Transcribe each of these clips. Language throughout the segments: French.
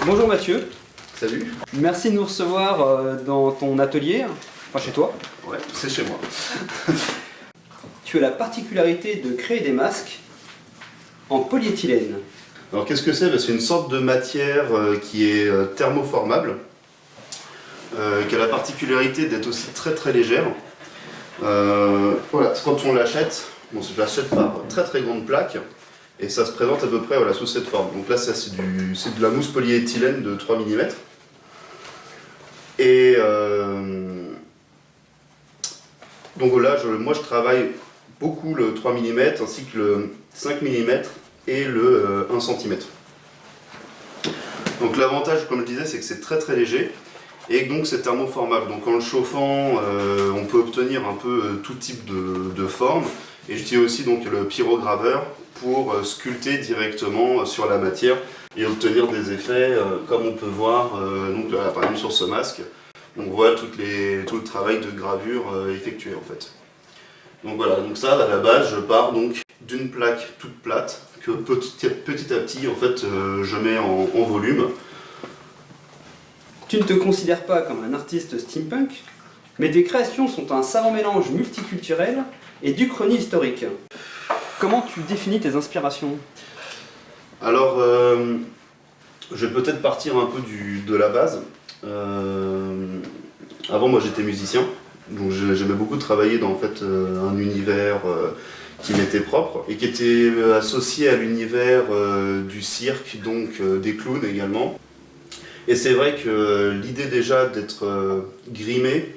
Bonjour Mathieu, Salut. merci de nous recevoir dans ton atelier, enfin chez toi. Ouais, c'est chez moi. Tu as la particularité de créer des masques en polyéthylène. Alors qu'est-ce que c'est? C'est une sorte de matière qui est thermoformable, qui a la particularité d'être aussi très très légère. Voilà, quand on l'achète, je l'achète par très très grande plaque et ça se présente à peu près sous cette forme. Donc là ça c'est de la mousse polyéthylène de 3 mm. Et donc là moi je travaille beaucoup le 3 mm ainsi que le 5 mm et le 1 cm. Donc l'avantage, comme je disais, c'est que c'est très très léger et donc c'est thermoformable. Donc en le chauffant, on peut obtenir un peu tout type de forme. Et j'utilise aussi donc le pyrograveur pour sculpter directement sur la matière et obtenir des effets comme on peut voir donc, là, par exemple sur ce masque. On voit tout le travail de gravure effectué en fait. Donc voilà, donc ça à la base je pars donc d'une plaque toute plate que petit à petit en fait je mets en volume. Tu ne te considères pas comme un artiste steampunk, mais tes créations sont un savant mélange multiculturel et d'uchronie historique. Comment tu définis tes inspirations? Alors je vais peut-être partir un peu de la base. Avant moi j'étais musicien, donc j'aimais beaucoup travailler dans en fait, un univers qui m'était propre et qui était associé à l'univers du cirque, donc des clowns également. Et c'est vrai que l'idée déjà d'être grimé,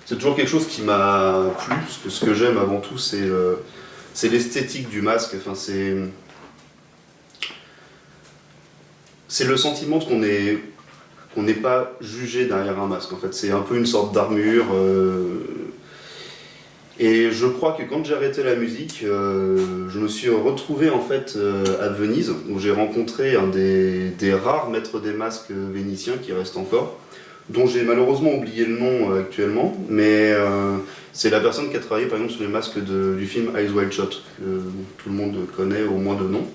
c'est toujours quelque chose qui m'a plu, parce que ce que j'aime avant tout c'est l'esthétique du masque, enfin, c'est le sentiment qu'on n'est pas jugé derrière un masque en fait, c'est un peu une sorte d'armure. Et je crois que quand j'ai arrêté la musique, je me suis retrouvé en fait à Venise, où j'ai rencontré un des rares maîtres des masques vénitiens qui reste encore, dont j'ai malheureusement oublié le nom actuellement, mais c'est la personne qui a travaillé par exemple sur les masques du film Eyes Wide Shut, que tout le monde connaît au moins de nom.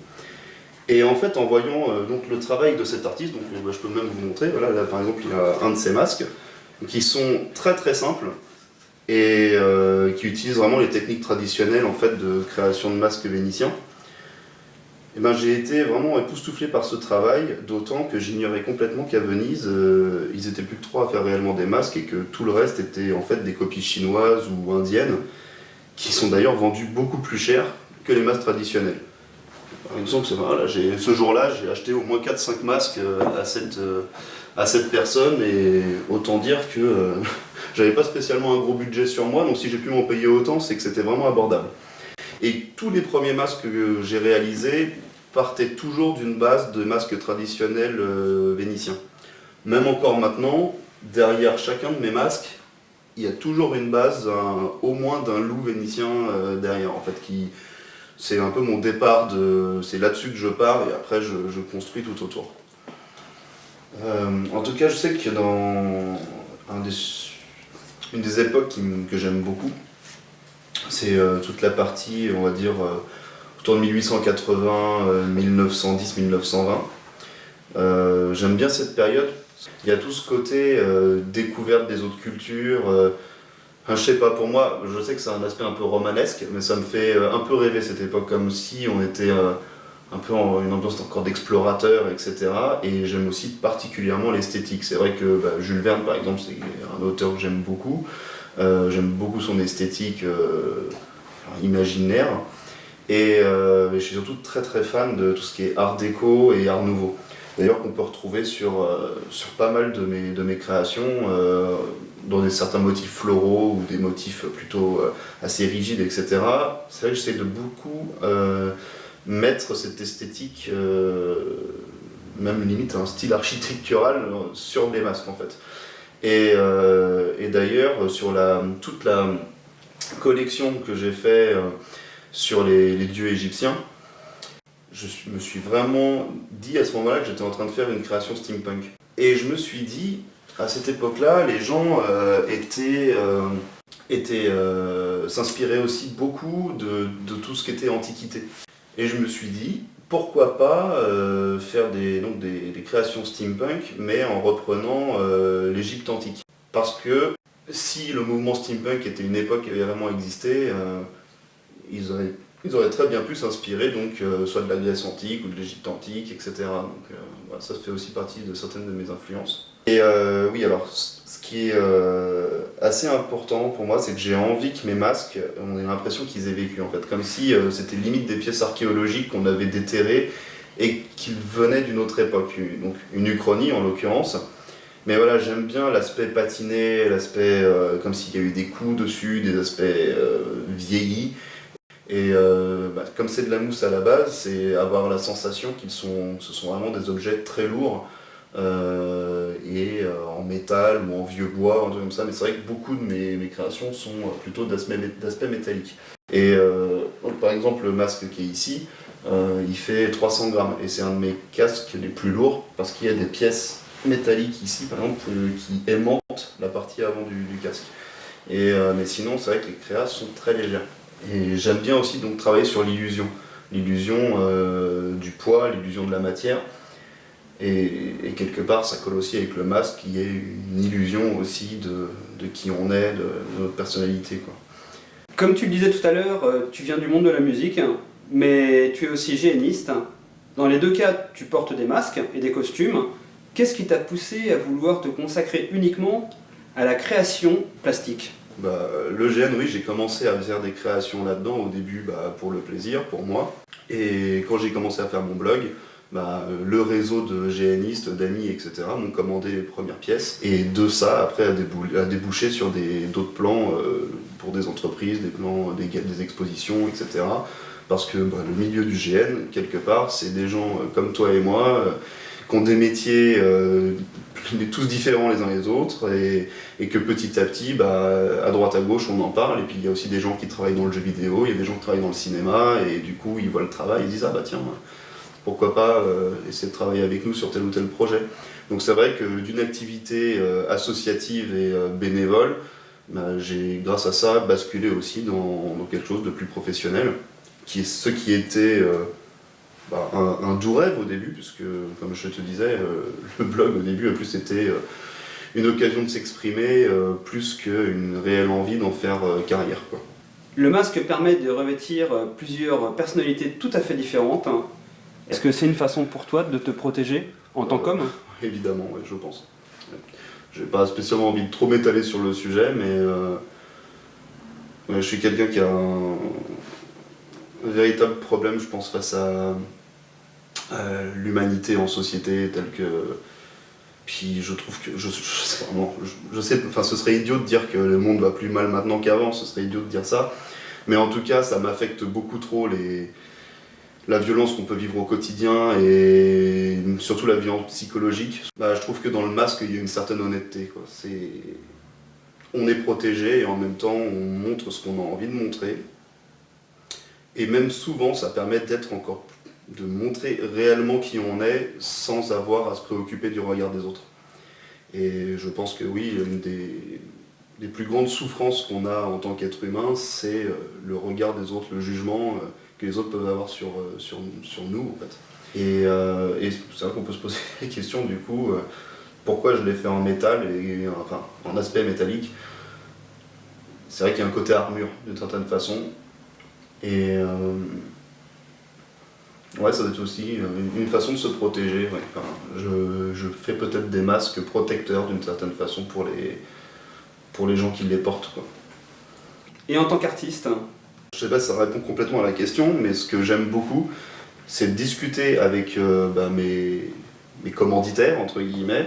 Et en fait, en voyant donc le travail de cet artiste, donc je peux même vous montrer, voilà, là par exemple il a un de ces masques, qui sont très très simples, et qui utilise vraiment les techniques traditionnelles en fait, de création de masques vénitiens. Et ben, j'ai été vraiment époustouflé par ce travail, d'autant que j'ignorais complètement qu'à Venise, ils étaient plus que 3 à faire réellement des masques et que tout le reste était en fait des copies chinoises ou indiennes, qui sont d'ailleurs vendues beaucoup plus cher que les masques traditionnels. Il me semble que ce jour-là, j'ai acheté au moins 4-5 masques à cette personne, et autant dire que j'avais pas spécialement un gros budget sur moi, donc si j'ai pu m'en payer autant, c'est que c'était vraiment abordable. Et tous les premiers masques que j'ai réalisés partaient toujours d'une base de masques traditionnels vénitiens. Même encore maintenant, derrière chacun de mes masques, il y a toujours une base, au moins d'un loup vénitien derrière, en fait, c'est un peu mon départ, c'est là-dessus que je pars et après je construis tout autour. En tout cas, je sais que dans une des époques que j'aime beaucoup, c'est toute la partie, on va dire, autour de 1880, 1910, 1920. J'aime bien cette période. Il y a tout ce côté découverte des autres cultures. Je sais pas, pour moi, je sais que c'est un aspect un peu romanesque, mais ça me fait un peu rêver cette époque, comme si on était un peu en une ambiance encore d'explorateur, etc. Et j'aime aussi particulièrement l'esthétique. C'est vrai que Jules Verne, par exemple, c'est un auteur que j'aime beaucoup. J'aime beaucoup son esthétique imaginaire. Et je suis surtout très très fan de tout ce qui est art déco et art nouveau. D'ailleurs qu'on peut retrouver sur pas mal de mes créations, dans certains motifs floraux ou des motifs plutôt assez rigides, etc. C'est vrai que j'essaie de beaucoup mettre cette esthétique, même limite un style architectural sur mes masques en fait. Et d'ailleurs sur toute la collection que j'ai fait sur les dieux égyptiens, je me suis vraiment dit à ce moment-là que j'étais en train de faire une création steampunk. Et je me suis dit, à cette époque-là, les gens s'inspiraient aussi beaucoup de tout ce qui était antiquité. Et je me suis dit, pourquoi pas faire des créations steampunk, mais en reprenant l'Égypte antique. Parce que si le mouvement steampunk était une époque qui avait vraiment existé, ils auraient très bien pu s'inspirer donc soit de la Grèce antique ou de l'Égypte antique, etc. Donc voilà, ça fait aussi partie de certaines de mes influences. Et oui, alors ce qui est assez important pour moi, c'est que j'ai envie que mes masques, on ait l'impression qu'ils aient vécu en fait, comme si c'était limite des pièces archéologiques qu'on avait déterrées et qu'ils venaient d'une autre époque, donc une uchronie en l'occurrence. Mais voilà, j'aime bien l'aspect patiné, l'aspect comme s'il y a eu des coups dessus, des aspects vieillis. Et comme c'est de la mousse à la base, c'est avoir la sensation ce sont vraiment des objets très lourds en métal ou en vieux bois, un truc comme ça. Mais c'est vrai que beaucoup de mes créations sont plutôt d'aspect métallique. Et donc, par exemple, le masque qui est ici, il fait 300 grammes et c'est un de mes casques les plus lourds parce qu'il y a des pièces métalliques ici, par exemple, qui aimantent la partie avant du casque. Mais sinon, c'est vrai que les créas sont très légères. Et j'aime bien aussi donc travailler sur l'illusion du poids, l'illusion de la matière. Et quelque part, ça colle aussi avec le masque, qui est une illusion aussi de qui on est, de notre personnalité, quoi. Comme tu le disais tout à l'heure, tu viens du monde de la musique, mais tu es aussi géaniste. Dans les deux cas, tu portes des masques et des costumes. Qu'est-ce qui t'a poussé à vouloir te consacrer uniquement à la création plastique ? Le GN, oui, j'ai commencé à faire des créations là-dedans au début pour le plaisir, pour moi. Et quand j'ai commencé à faire mon blog, le réseau de GNistes, d'amis, etc. m'ont commandé les premières pièces. Et de ça, après, a débouché sur d'autres plans pour des entreprises, des plans, des expositions, etc. Parce que le milieu du GN, quelque part, c'est des gens comme toi et moi qui ont des métiers tous différents les uns les autres et que petit à petit, à droite à gauche, on en parle. Et puis il y a aussi des gens qui travaillent dans le jeu vidéo, il y a des gens qui travaillent dans le cinéma et du coup ils voient le travail, ils disent tiens, pourquoi pas essayer de travailler avec nous sur tel ou tel projet. Donc c'est vrai que d'une activité associative et bénévole, j'ai grâce à ça basculé aussi dans quelque chose de plus professionnel, qui est ce qui était un doux rêve au début, puisque comme je te disais, le blog au début en plus c'était une occasion de s'exprimer plus qu'une réelle envie d'en faire carrière, quoi. Le masque permet de revêtir plusieurs personnalités tout à fait différentes. Est-ce que c'est une façon pour toi de te protéger en tant qu'homme ? Évidemment, ouais, je pense. J'ai pas spécialement envie de trop m'étaler sur le sujet, mais je suis quelqu'un qui a un véritable problème, je pense, face à l'humanité en société telle que. Puis je trouve que je sais, ce serait idiot de dire que le monde va plus mal maintenant qu'avant, ce serait idiot de dire ça, mais en tout cas ça m'affecte beaucoup trop la violence qu'on peut vivre au quotidien et surtout la violence psychologique. Je trouve que dans le masque il y a une certaine honnêteté, quoi. On est protégé et en même temps on montre ce qu'on a envie de montrer. Et même souvent ça permet de montrer réellement qui on est sans avoir à se préoccuper du regard des autres. Et je pense que oui, une des plus grandes souffrances qu'on a en tant qu'être humain, c'est le regard des autres, le jugement que les autres peuvent avoir sur nous, en fait. Et c'est vrai qu'on peut se poser la question du coup, pourquoi je l'ai fait en métal, en aspect métallique. C'est vrai qu'il y a un côté armure d'une certaine façon. Et ça doit être aussi une façon de se protéger. Ouais. Je fais peut-être des masques protecteurs d'une certaine façon pour les gens qui les portent, quoi. Et en tant qu'artiste ? Je sais pas si ça répond complètement à la question, mais ce que j'aime beaucoup, c'est de discuter avec mes commanditaires, entre guillemets,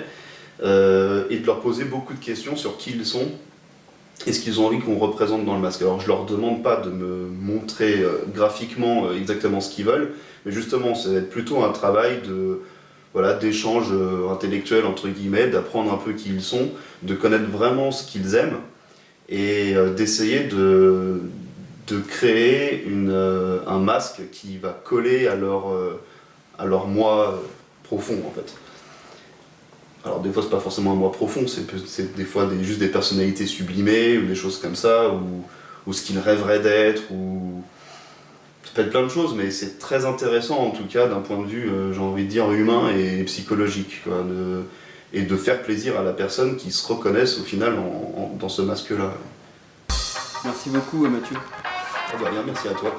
et de leur poser beaucoup de questions sur qui ils sont et ce qu'ils ont envie qu'on représente dans le masque. Alors je leur demande pas de me montrer graphiquement exactement ce qu'ils veulent, mais justement ça va être plutôt un travail d'échange intellectuel, entre guillemets, d'apprendre un peu qui ils sont, de connaître vraiment ce qu'ils aiment et d'essayer de créer un masque qui va coller à leur moi profond, en fait. Alors des fois c'est pas forcément un moi profond, c'est des fois juste des personnalités sublimées ou des choses comme ça, ou ce qu'ils rêveraient d'être, ou peut être plein de choses, mais c'est très intéressant en tout cas d'un point de vue, j'ai envie de dire, humain et psychologique, quoi, et de faire plaisir à la personne qui se reconnaisse au final dans ce masque-là. Merci beaucoup Mathieu. Ah bah rien, merci à toi.